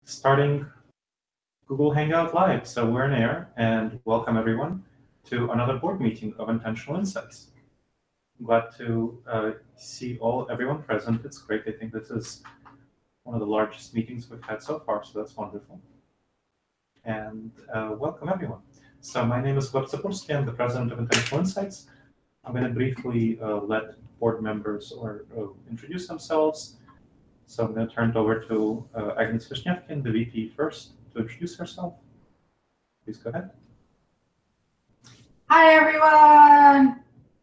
starting Google Hangout Live. So we're in air, and welcome everyone to another board meeting of Intentional Insights. I'm glad to see everyone present. It's great. I think this is one of the largest meetings we've had so far, so that's wonderful. And welcome everyone. So my name is Gleb Sapolsky. I'm the president of Intentional Insights. I'm going to briefly let board members introduce themselves. So I'm going to turn it over to Agnes Vishnyevkin, the VP, first to introduce herself. Please go ahead. Hi, everyone.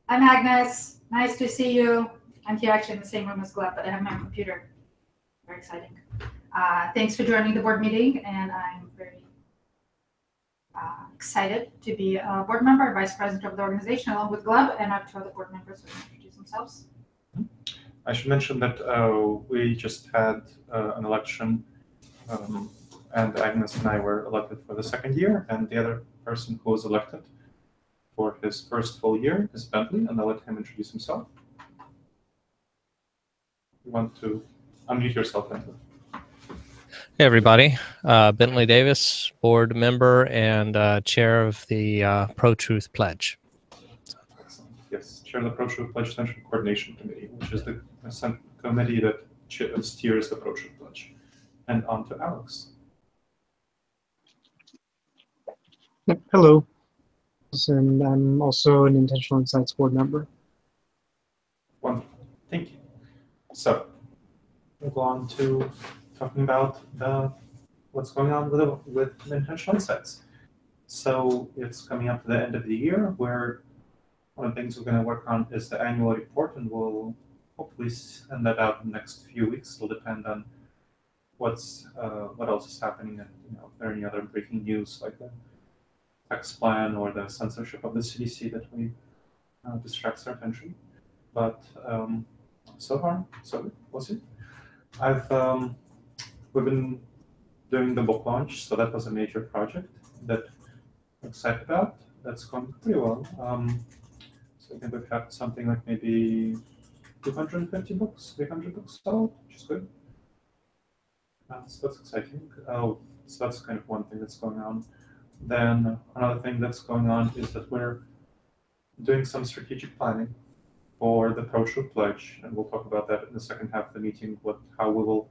I'm Agnes. Nice to see you. I'm here actually in the same room as Gleb, but I have my computer. Very exciting. Thanks for joining the board meeting, and I'm very excited to be a board member, vice president of the organization, along with Gleb, and I have two other board members who will introduce themselves. I should mention that we just had an election, and Agnes and I were elected for the second year, and the other person who was elected for his first full year is Bentley, and I'll let him introduce himself. You want to unmute yourself, Bentley. Hey, everybody. Bentley Davis, board member and chair of the Pro-Truth Pledge. Excellent. Yes, chair of the Pro-Truth Pledge Central Coordination Committee, which is the committee that steers the Pro-Truth Pledge. And on to Alex. Hello, and I'm also an Intentional Insights board member. Wonderful. Thank you. So we'll go on to talking about what's going on with Intentional Insights. So it's coming up to the end of the year, where one of the things we're going to work on is the annual report, and we'll hopefully send that out in the next few weeks. It'll depend on what else is happening, and if there are any other breaking news like the tax plan or the censorship of the CDC that we distracts our attention. But so far, so good. We'll see. We've been doing the book launch, so that was a major project that I'm excited about. That's going pretty well. So I think we've had something like maybe 250 books, 300 books sold, which is good. So that's exciting. So that's kind of one thing that's going on. Then another thing that's going on is that we're doing some strategic planning for the Pro-Truth Pledge, and we'll talk about that in the second half of the meeting, how we will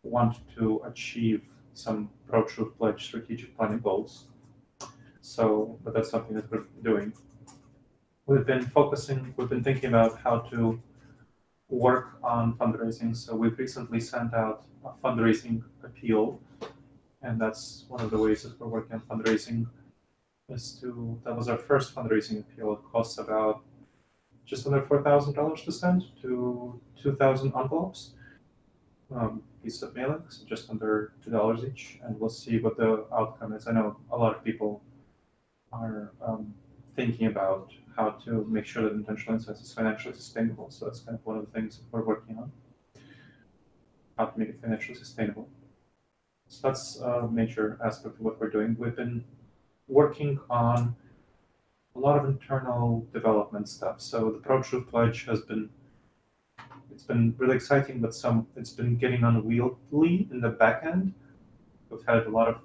want to achieve some Pro-Truth Pledge strategic planning goals. So, but that's something that we're doing. We've been thinking about how to work on fundraising. So we've recently sent out a fundraising appeal, and that's one of the ways that we're working on fundraising. That was our first fundraising appeal. It costs about just under $4,000 to send to 2,000 envelopes. Piece of mailing, so just under $2 each, and we'll see what the outcome is. I know a lot of people are thinking about how to make sure that Intentional Insights is financially sustainable. So that's kind of one of the things that we're working on, how to make it financially sustainable. So that's a major aspect of what we're doing. We've been working on a lot of internal development stuff. So the Pro-Truth Pledge it's been really exciting, but it's been getting unwieldy in the back end. We've had a lot of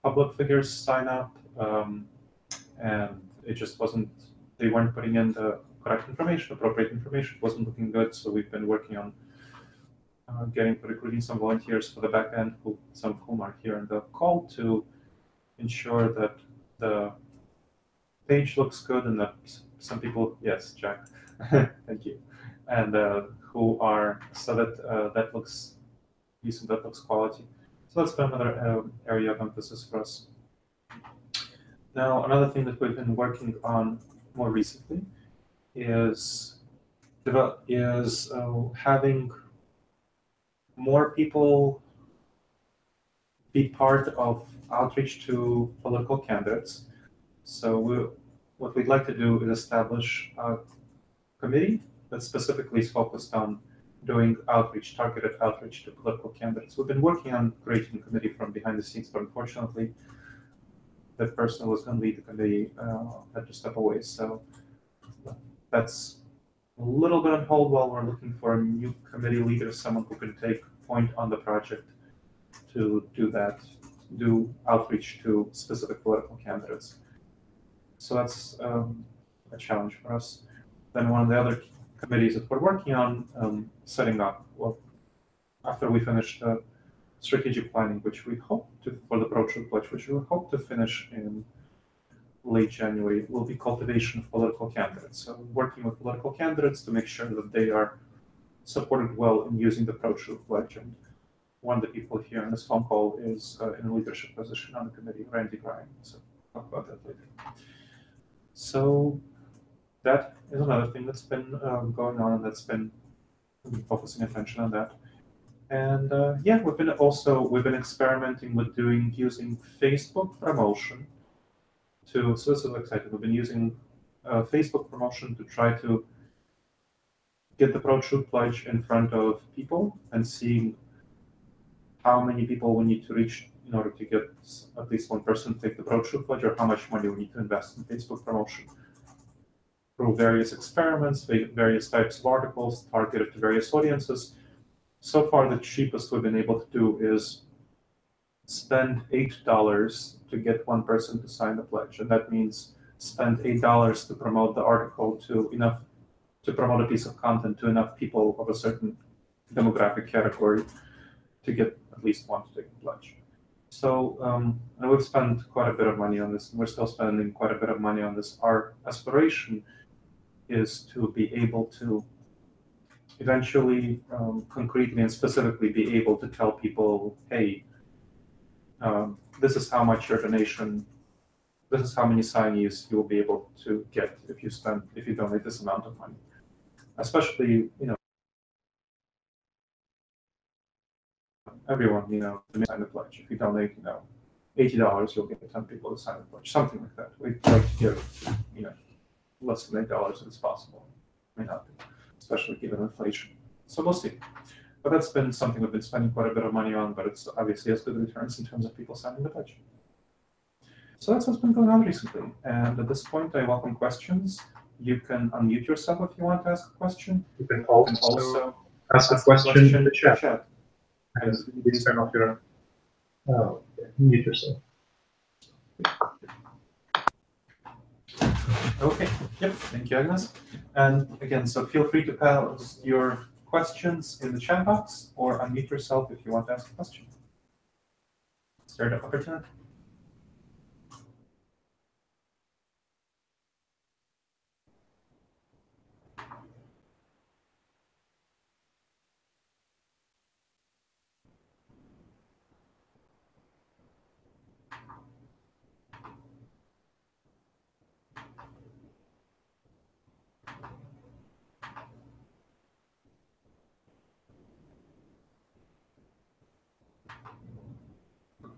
public figures sign up, and it just they weren't putting in the correct information, appropriate information. It wasn't looking good, so we've been working on recruiting some volunteers for the back end, some of whom are here in the call, to ensure that the page looks good and that some people, yes, Jack, thank you, and so that that looks decent, that looks quality. So that's been another area of emphasis for us. Now, another thing that we've been working on more recently is having more people be part of outreach to political candidates. So what we'd like to do is establish a committee that specifically is focused on doing targeted outreach to political candidates. We've been working on creating a committee from behind the scenes, but unfortunately, the person who was going to lead the committee had to step away. So that's a little bit on hold while we're looking for a new committee leader, someone who can take point on the project to do that, do outreach to specific political candidates. So that's a challenge for us. Then one of the other committees that we're working on setting up, well, after we finish the strategic planning, which we hope to, for the Pro-Truth Pledge, which we hope to finish in late January, will be cultivation of political candidates. So working with political candidates to make sure that they are supported well in using the Pro-Truth Pledge. And one of the people here on this phone call is in a leadership position on the committee, Randy Grine. So talk about that later. So that is another thing that's been going on, and that's been focusing attention on that. And yeah, we've been experimenting with using Facebook promotion so this is exciting. We've been using Facebook promotion to try to get the Pro-Truth Pledge in front of people and seeing how many people we need to reach in order to get at least one person to take the Pro-Truth Pledge, or how much money we need to invest in Facebook promotion. Through various experiments, various types of articles targeted to various audiences. So far, the cheapest we've been able to do is spend $8 to get one person to sign the pledge. And that means spend $8 to promote the article to promote a piece of content to enough people of a certain demographic category to get at least one to take the pledge. So and we've spent quite a bit of money on this, and we're still spending quite a bit of money on this. Our aspiration is to be able to eventually concretely and specifically be able to tell people, hey, this is how much your donation, this is how many signees you will be able to get if you donate this amount of money. Especially, everyone, to sign the pledge. If you donate, $80, you'll get 10 people to sign the pledge, something like that. We'd like to give, less than $8 if it's possible. May not be, especially given inflation. So we'll see. But that's been something we've been spending quite a bit of money on, but it's obviously has good returns in terms of people signing the pledge. So that's what's been going on recently. And at this point, I welcome questions. You can unmute yourself if you want to ask a question. You can also ask a question in the chat. And please turn off your mute yourself. Okay. Yep. Thank you, Agnes. And again, so feel free to post your questions in the chat box or unmute yourself if you want to ask a question. Start up opportunity.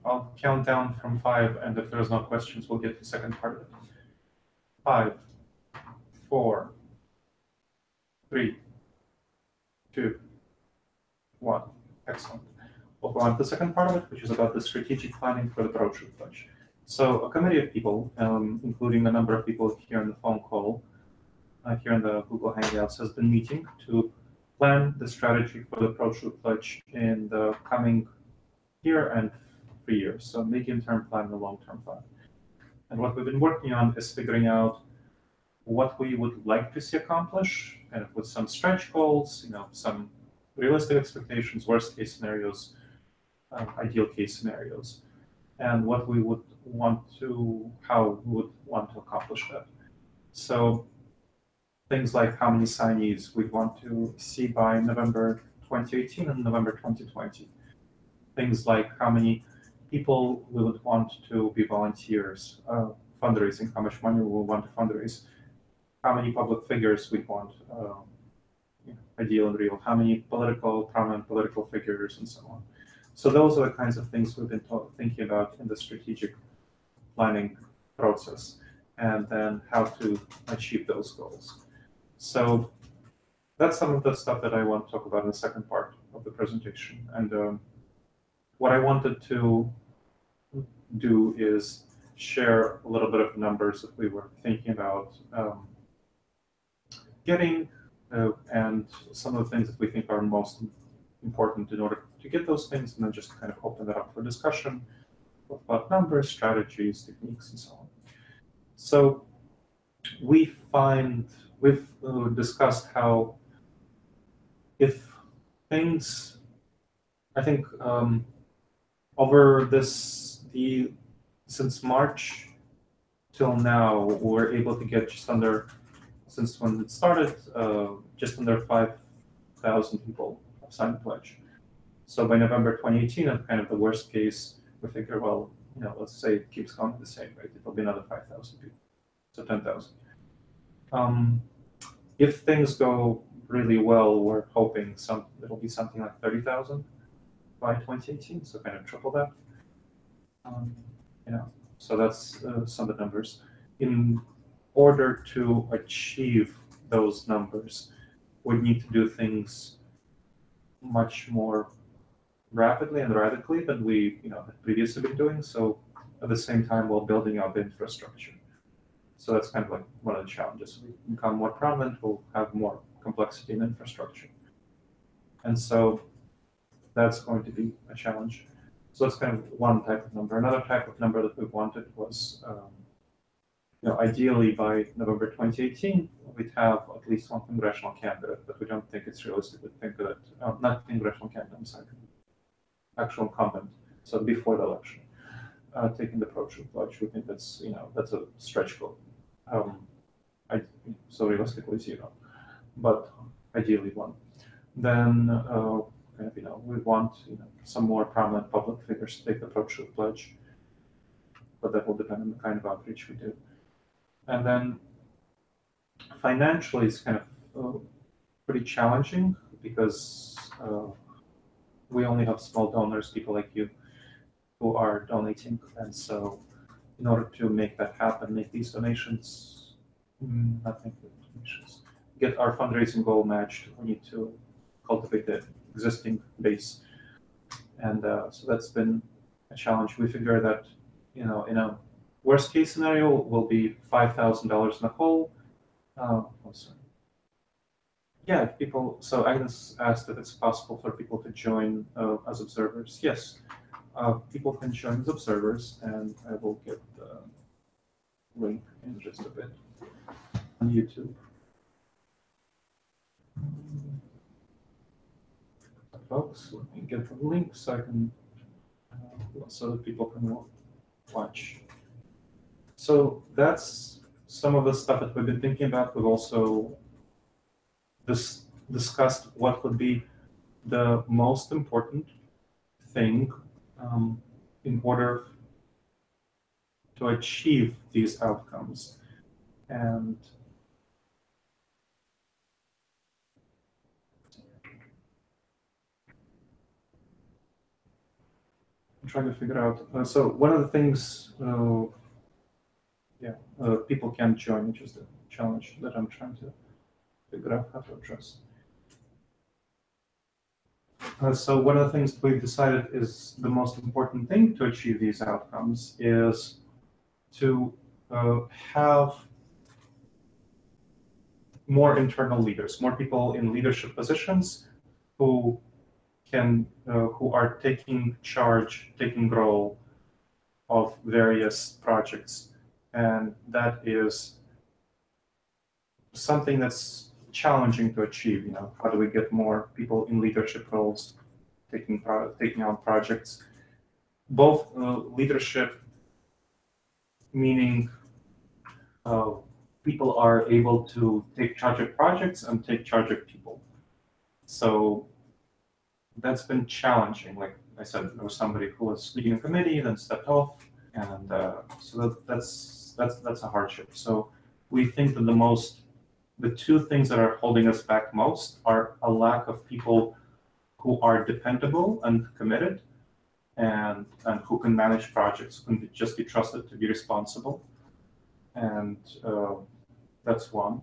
I'll count down from 5, and if there's no questions, we'll get to the second part of it. 5, 4, 3, 2, 1. Excellent. We'll go on to the second part of it, which is about the strategic planning for the Pro-Truth Pledge. So a committee of people, including a number of people here on the phone call, here in the Google Hangouts, has been meeting to plan the strategy for the Pro-Truth Pledge in the coming year and 3 years. So medium-term plan and a long-term plan. And what we've been working on is figuring out what we would like to see accomplished, and with some stretch goals, some realistic expectations, worst-case scenarios, ideal case scenarios, and what we would want to, how we would want to accomplish that. So things like how many signees we want to see by November 2018 and November 2020. Things like how many people we would want to be volunteers, fundraising, how much money we will want to fundraise, how many public figures we want, ideal and real, how many prominent political figures, and so on. So those are the kinds of things we've been thinking about in the strategic planning process, and then how to achieve those goals. So that's some of the stuff that I want to talk about in the second part of the presentation. And what I wanted to do is share a little bit of numbers that we were thinking about getting, and some of the things that we think are most important in order to get those things, and then just kind of open that up for discussion about numbers, strategies, techniques, and so on. So we've discussed how if things, I think over since March till now, we're able to get just under, since when it started, just under 5,000 people have signed the pledge. So by November 2018, at kind of the worst case, we figure, well, let's say it keeps going the same rate, it'll be another 5,000 people, so 10,000. If things go really well, we're hoping it'll be something like 30,000 by 2018, so kind of triple that. So that's some of the numbers. In order to achieve those numbers, we need to do things much more rapidly and radically than we had previously been doing. So at the same time, while building out the infrastructure. So that's kind of like one of the challenges. We become more prominent, we'll have more complexity in infrastructure. And so that's going to be a challenge. So that's kind of one type of number. Another type of number that we wanted was, ideally by November 2018, we'd have at least one congressional candidate, but we don't think it's realistic to think that, not congressional candidate, I'm sorry, actual incumbent, so before the election, taking the approach of pledge. We think that's a stretch goal. So realistically, zero, but ideally one. Then we want some more prominent public figures to take the approach of pledge, but that will depend on the kind of outreach we do. And then financially, it's kind of pretty challenging because we only have small donors, people like you, who are donating, and so in order to make that happen, make these donations, get our fundraising goal matched, we need to cultivate the existing base. And so that's been a challenge. We figure that, in a worst case scenario, will be $5,000 in the hole. Yeah, people, so Agnes asked if it's possible for people to join as observers. Yes, people can join as observers, and I will get the link in just a bit on YouTube. Folks, let me get the link so I can, so that people can watch. So that's some of the stuff that we've been thinking about. We've also discussed what would be the most important thing in order to achieve these outcomes. And I'm trying to figure out. So one of the things, people can't join, which is the challenge that I'm trying to figure out how to address. So one of the things we've decided is the most important thing to achieve these outcomes is to have more internal leaders, more people in leadership positions who are taking charge, taking role of various projects. And that is something that's challenging to achieve. How do we get more people in leadership roles, taking on projects? Both leadership, meaning people are able to take charge of projects and take charge of people. So that's been challenging. Like I said, there was somebody who was leading a committee, then stepped off, and so that's a hardship. So we think that the two things that are holding us back most are a lack of people who are dependable and committed, and who can manage projects, who can just be trusted to be responsible, and that's one.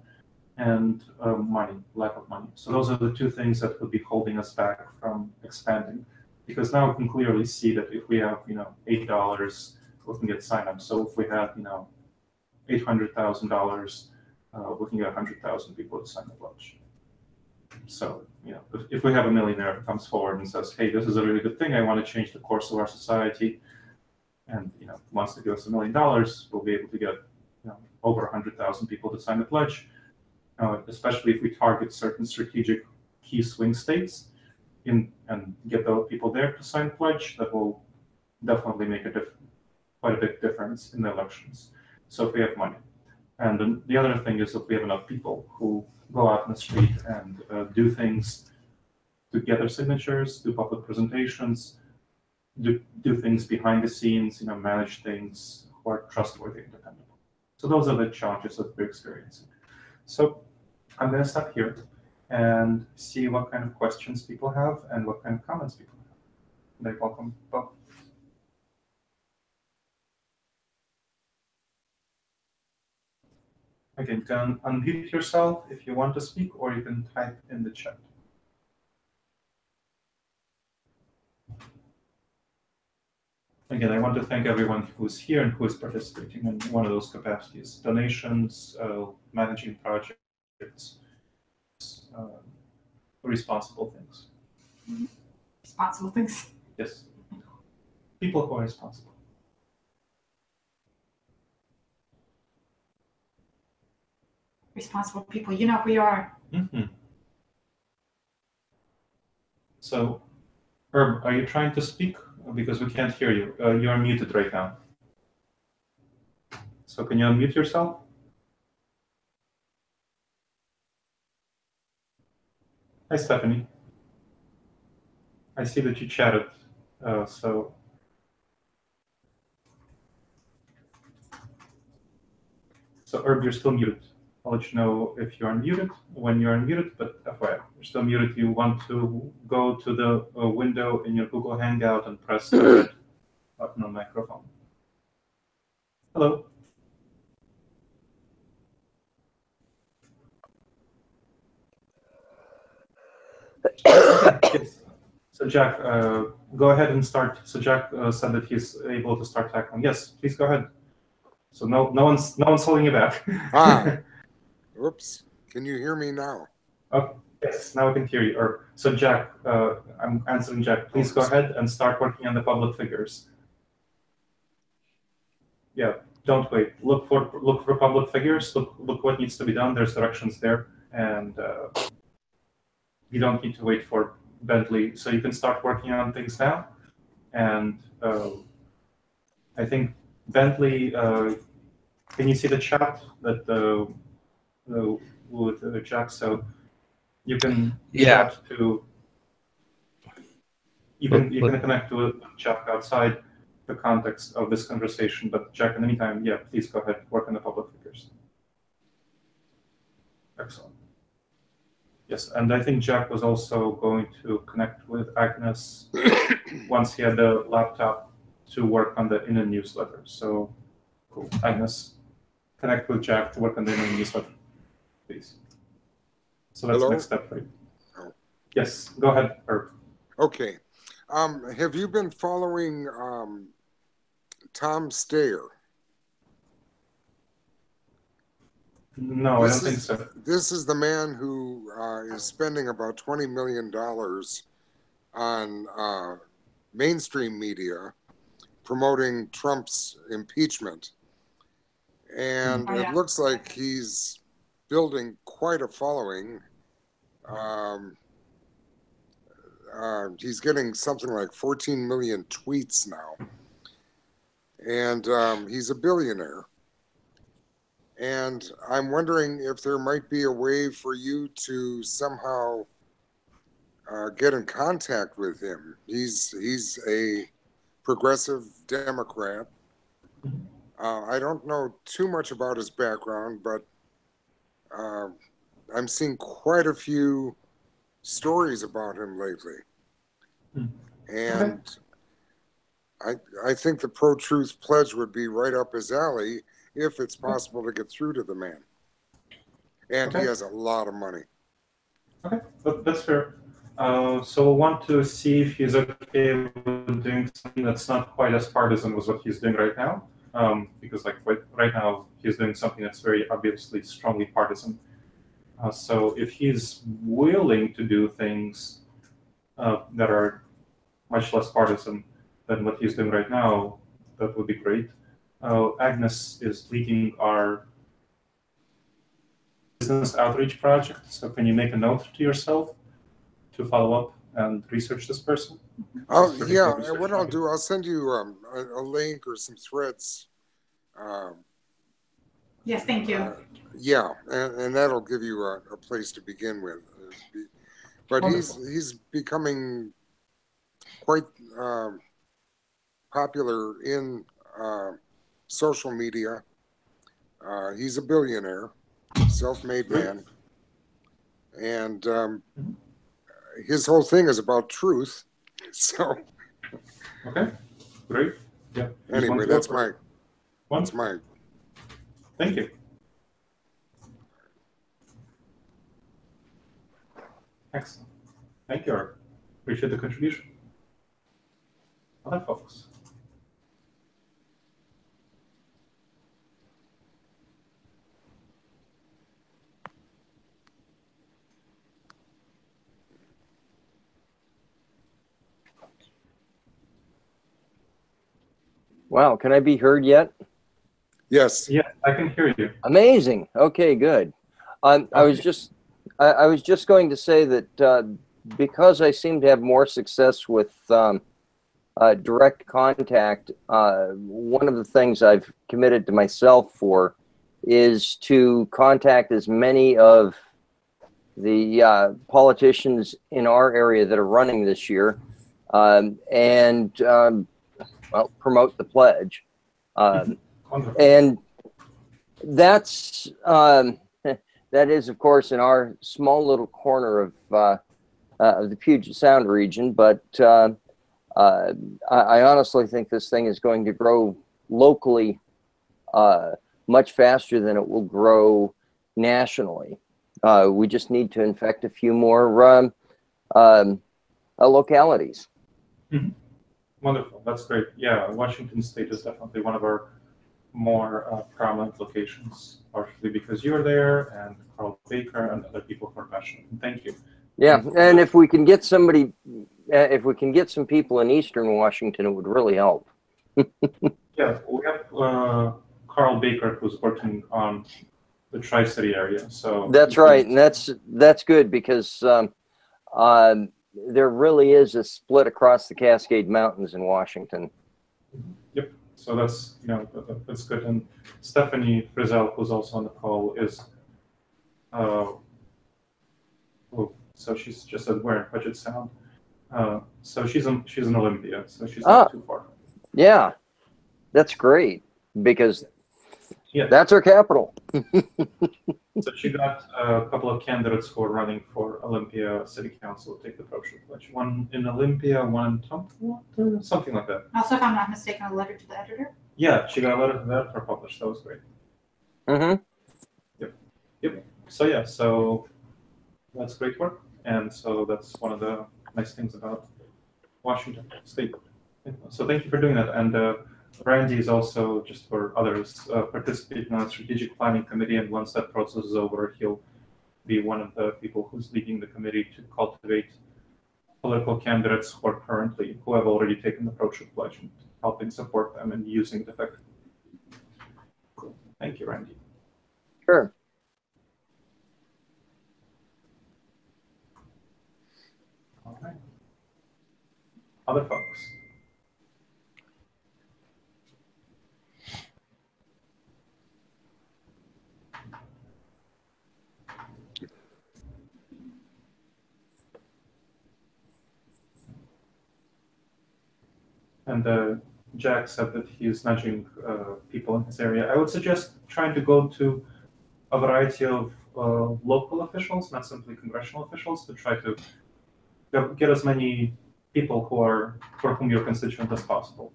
And money, lack of money. So those are the two things that would be holding us back from expanding. Because now we can clearly see that if we have, $8, we can get signups. So if we have, $800,000, we can get 100,000 people to sign the pledge. So, if we have a millionaire who comes forward and says, hey, this is a really good thing, I want to change the course of our society, and wants to give us $1 million, we'll be able to get over 100,000 people to sign the pledge, especially if we target certain strategic key swing states and get those people there to sign the pledge. That will definitely make quite a big difference in the elections. So if we have money. And then the other thing is if we have enough people who go out in the street and do things to gather signatures, do public presentations, do things behind the scenes, manage things, who are trustworthy and dependable. So those are the challenges that we're experiencing. So I'm going to stop here and see what kind of questions people have and what kind of comments people have. They welcome both. Okay, you can unmute yourself if you want to speak, or you can type in the chat. Again, I want to thank everyone who's here and who is participating in one of those capacities. Donations, managing projects, responsible things. Responsible things. Yes. People who are responsible. Responsible people, you know who you are. Mm-hmm. So, Herb, are you trying to speak? Because we can't hear you. You are muted right now. So can you unmute yourself? Hi, Stephanie. I see that you chatted, so. So Herb, you're still muted. I'll let you know if you're unmuted, when you're unmuted, but FYI, you're still muted. You want to go to the window in your Google Hangout and press the red button on microphone. Hello. Yes. So Jack, go ahead and start. So Jack said that he's able to start tackling. Yes, please go ahead. So no one's holding you back. Oops. Can you hear me now? Oh, yes, now I can hear you. So Jack, I'm answering Jack. Please go ahead and start working on the public figures. Yeah, don't wait. Look for public figures. Look what needs to be done. There's directions there, and you don't need to wait for Bentley. So you can start working on things now. And I think Bentley. Can you see the chat that? With Jack, so you can chat to. You can connect to a chat outside the context of this conversation. But Jack, in the meantime, yeah, please go ahead, work on the public figures. Excellent. Yes, and I think Jack was also going to connect with Agnes once he had the laptop to work on the inner newsletter. So, cool. Agnes, connect with Jack to work on the inner newsletter, please. So that's the next step for you. Oh. Yes, go ahead, Herb. Okay. Have you been following Tom Steyer? No, I don't think so. This is the man who is spending about $20 million on mainstream media promoting Trump's impeachment. And it looks like he's building quite a following. He's getting something like 14 million tweets now. And he's a billionaire. And I'm wondering if there might be a way for you to somehow get in contact with him. He's a progressive Democrat. I don't know too much about his background, but I'm seeing quite a few stories about him lately. And I think the Pro-Truth Pledge would be right up his alley if it's possible to get through to the man. And he has a lot of money. Okay, that's fair. So we'll want to see if he's okay with doing something that's not quite as partisan as what he's doing right now. Because right now he's doing something that's very obviously strongly partisan. So if he's willing to do things that are much less partisan than what he's doing right now, that would be great. Agnes is leading our business outreach project. So can you make a note to yourself to follow up and research this person? Oh, Pretty yeah. good And what research I'll do, I'll send you a link or some threads. Yes, thank you. Yeah, and that'll give you a place to begin with. But Wonderful. he's becoming quite popular in social media. He's a billionaire, self-made man, and his whole thing is about truth. So Okay, great. Yeah. anyway, that's my Thank you. Excellent. Thank you, Art. Appreciate the contribution. Other folks. Wow, can I be heard yet? yes. Yeah, I can hear you. Amazing. Okay, good. I was just going to say that because I seem to have more success with direct contact, one of the things I've committed to myself for is to contact as many of the politicians in our area that are running this year, and well, promote the pledge. Wonderful. And that's that is, of course, in our small little corner of the Puget Sound region. But I honestly think this thing is going to grow locally much faster than it will grow nationally. We just need to infect a few more localities. Mm-hmm. Wonderful. That's great. Yeah, Washington State is definitely one of our more prominent locations, partially because you're there and Carl Baker and other who are passionate. Thank you. Yeah, and if we can get somebody, if we can get some people in Eastern Washington, it would really help. Yeah, we have Carl Baker who's working on the Tri-City area. So that's right, and that's good because there really is a split across the Cascade Mountains in Washington. Yep. So that's that's good. And Stephanie Frizzell, who's also on the call, is so she's just said we're in Puget Sound. So she's in Olympia, so she's not too far. Yeah, that's great because that's our capital. So she got a couple of candidates who are running for Olympia City Council to take the brochure pledge. One in Olympia, one in Tumwater, something like that. Also, if I'm not mistaken, a letter to the editor. Yeah, she got a letter to the editor published. That was great. Mm-hmm. Yep. So yeah, so that's great work, and so that's one of the nice things about Washington State. So thank you for doing that. And Randy is also, just for others, participating on the strategic planning committee, and once that process is over, he'll be one of the people who's leading the committee to cultivate political candidates who have already taken the brochure pledge, and helping support them and using it effectively. Cool. Thank you, Randy. Sure. All right. Other folks. And Jack said that he's nudging people in his area. I would suggest trying to go to a variety of local officials, not simply congressional officials, to try to get as many people for whom you're constituent as possible.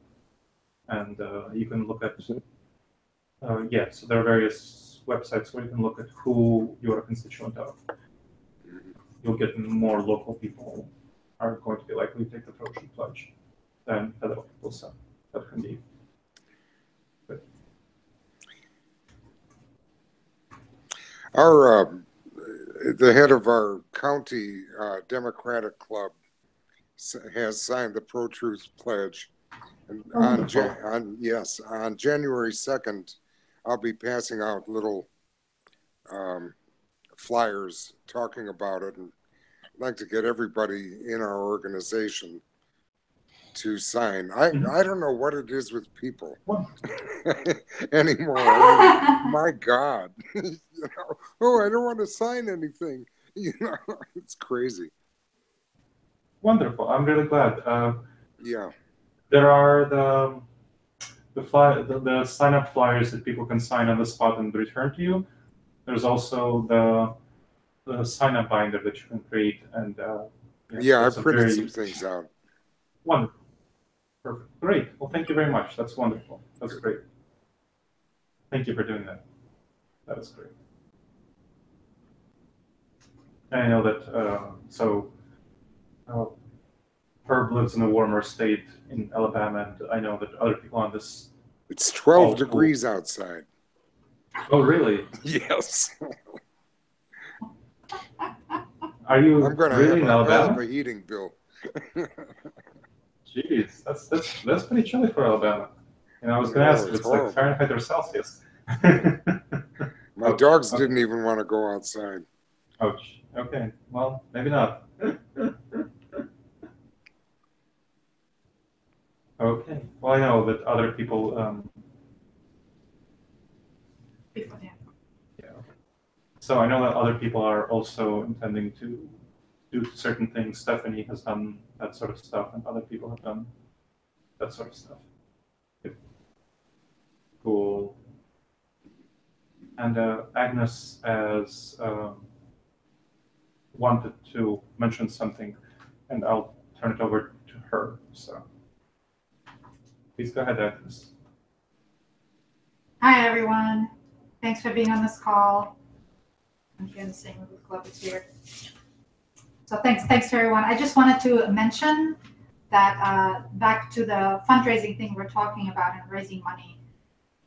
And you can look at, so there are various websites where you can look at who you're a constituent of. You'll get more local people are going to be likely to take the brochure pledge than federal people, so that can be good. the head of our county Democratic Club has signed the Pro-Truth Pledge. And on January 2nd, I'll be passing out little flyers talking about it, and I'd like to get everybody in our organization to sign. I don't know what it is with people anymore. I mean, my God, you know, oh, I don't want to sign anything. You know, it's crazy. Wonderful. I'm really glad. Yeah. There are the sign up flyers that people can sign on the spot and return to you. There's also the sign up binder that you can create, and I printed some things out. Wonderful. Perfect. Great. Well, thank you very much. That's wonderful. That's great. Thank you for doing that. That is great. And I know that Herb lives in a warmer state in Alabama, and I know that other people on this. It's 12 degrees outside. Oh, really? Yes. Are you I'm going to really have in Alabama? a heating bill. Jeez, that's pretty chilly for Alabama. And I was going to ask if it's horrible. like Fahrenheit or Celsius. My dogs didn't even want to go outside. Ouch. Okay. Well, maybe not. Okay. Well, I know that other people. Before that. Yeah. So I know that other people are also intending to do certain things. Stephanie has done that sort of stuff, and other people have done that sort of stuff. Yep. Cool. And Agnes has wanted to mention something, and I'll turn it over to her. So please go ahead, Agnes. Hi, everyone. Thanks for being on this call. I'm here in the same room with Club is here. So thanks to everyone. I just wanted to mention that back to the fundraising thing we're talking about and raising money,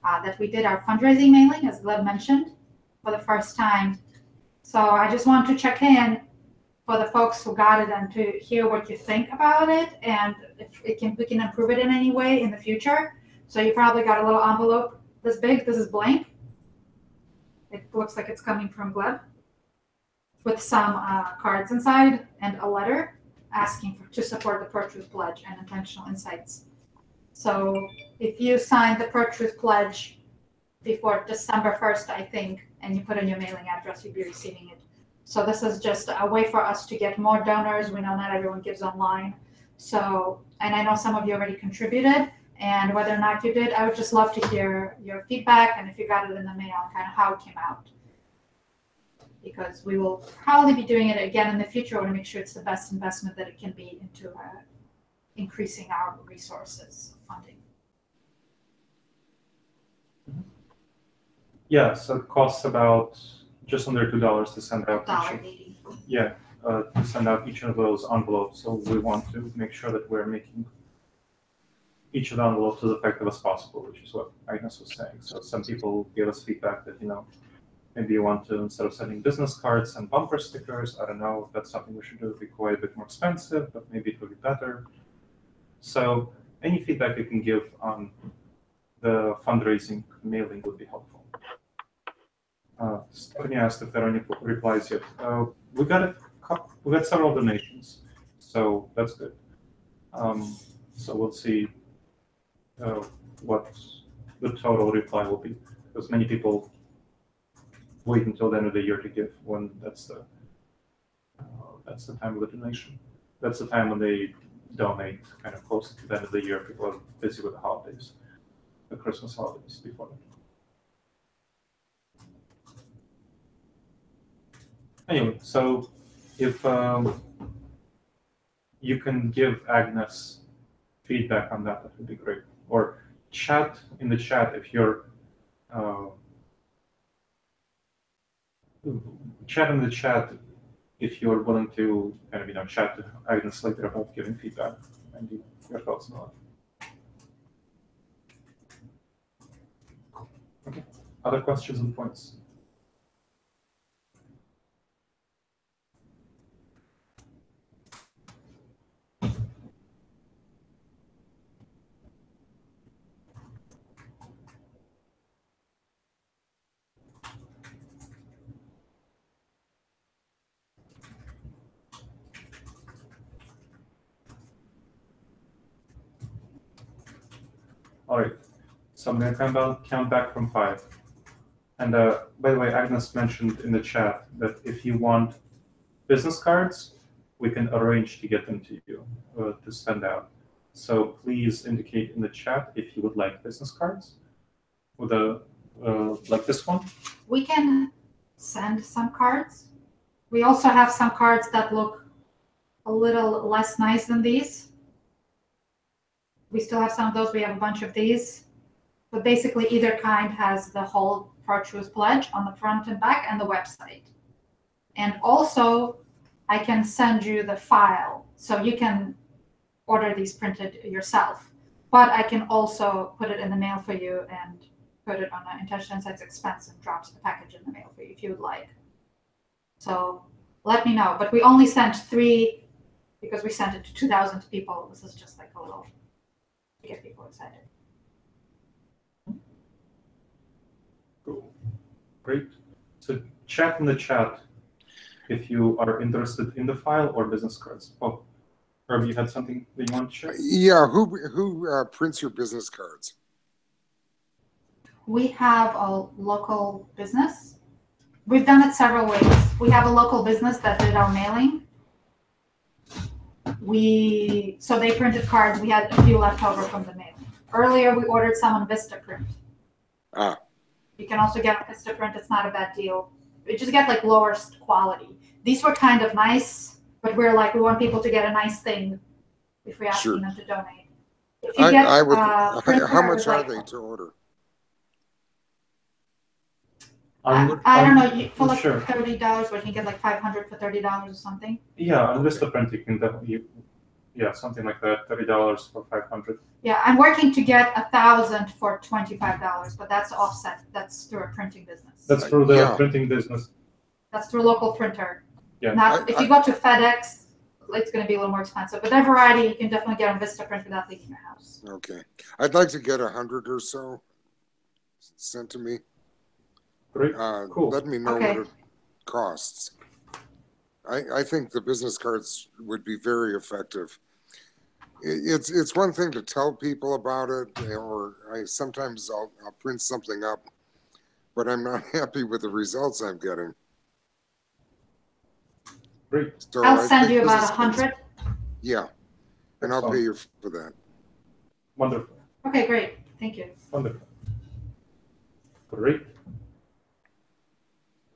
that we did our fundraising mailing, as Gleb mentioned, for the first time. So I just wanted to check in for the folks who got it and to hear what you think about it, and if we can improve it in any way in the future. So you probably got a little envelope this big. This is blank. It looks like it's coming from Gleb, with some cards inside and a letter asking to support the Pro-Truth Pledge and Intentional Insights. So if you sign the Pro-Truth Pledge before December 1st, I think, and you put in your mailing address, you'll be receiving it. So this is just a way for us to get more donors. We know not everyone gives online. So, and I know some of you already contributed, and whether or not you did, I would just love to hear your feedback and if you got it in the mail and kind of how it came out. Because we will probably be doing it again in the future. I want to make sure it's the best investment that it can be into increasing our resources funding. Yeah, so it costs about just under $2 to send out. $1.80. Yeah, to send out each of those envelopes. So we want to make sure that we're making each of the envelopes as effective as possible, which is what Agnes was saying. So some people gave us feedback that, you know, maybe you want to, instead of sending business cards and bumper stickers, I don't know if that's something we should do. It'd be quite a bit more expensive, but maybe it would be better. So any feedback you can give on the fundraising mailing would be helpful. Stephanie asked if there are any replies yet. We got several donations, so that's good. So we'll see what the total reply will be, because many people wait until the end of the year to give, when that's the time of the donation. That's the time when they donate, kind of close to the end of the year. People are busy with the holidays, the Christmas holidays before that. Anyway, so if you can give Agnes feedback on that, that would be great. Or chat in the chat if you're chat in the chat if you're willing to kind of, you know, chat to Agnes later about giving feedback and your thoughts on that. Okay. Other questions and points? All right. So I'm going to count back from 5. And by the way, Agnes mentioned in the chat that if you want business cards, we can arrange to get them to you to send out. So please indicate in the chat if you would like business cards with a like this one. We can send some cards. We also have some cards that look a little less nice than these. We still have some of those. We have a bunch of these. But basically, either kind has the whole ProTruth pledge on the front and back and the website. And also, I can send you the file, so you can order these printed yourself. But I can also put it in the mail for you and put it on an Intentional Insights expense and drops the package in the mail for you if you would like. So let me know. But we only sent 3 because we sent it to 2,000 people. This is just like a little to get people excited. Cool. Great. So chat in the chat if you are interested in the file or business cards. Oh, Herb, you had something that you want to share? Yeah, who prints your business cards? We have a local business. We've done it several ways. We have a local business that did our mailing. So they printed cards. We had a few left over from the mailing. Earlier, we ordered some on Vistaprint. Ah. You can also get Vistaprint. It's not a bad deal. You just get like lower quality. These were kind of nice, but we're like, we want people to get a nice thing if we're asking them to donate. If you get, how much are they to order? I don't know, for like sure. $30, but you can get like 500 for $30 or something. Yeah, on Vistaprint you can definitely, yeah, something like that, $30 for 500. Yeah, I'm working to get 1,000 for $25, but that's offset. That's through a printing business. That's through the printing business. That's through a local printer. Yeah. Now, if you go to FedEx, it's going to be a little more expensive. But that variety, you can definitely get on Vistaprint without leaving your house. Okay, I'd like to get 100 or so sent to me. Great. Cool. Let me know what it costs. I think the business cards would be very effective. It's one thing to tell people about it, or sometimes I'll print something up, but I'm not happy with the results I'm getting. Great. So I'll send you about 100. Yeah, and I'll pay you for that. Wonderful. Okay, great. Thank you. Wonderful. Great.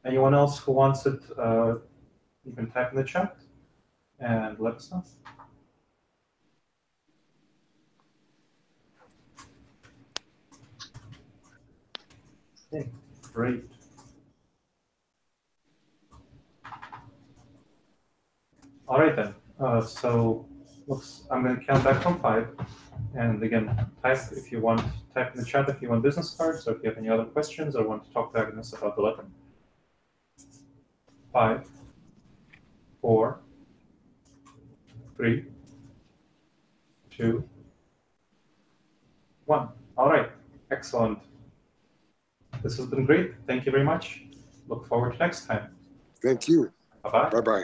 Anyone else who wants it, you can type in the chat and let us know. Okay, great. All right then. So I'm going to count back from 5, and again, type if you want. Type in the chat if you want business cards, or if you have any other questions, or want to talk to Agnes about the letter. 5, 4, 3, 2, 1. All right, excellent. This has been great. Thank you very much. Look forward to next time. Thank you. Bye-bye. Bye-bye.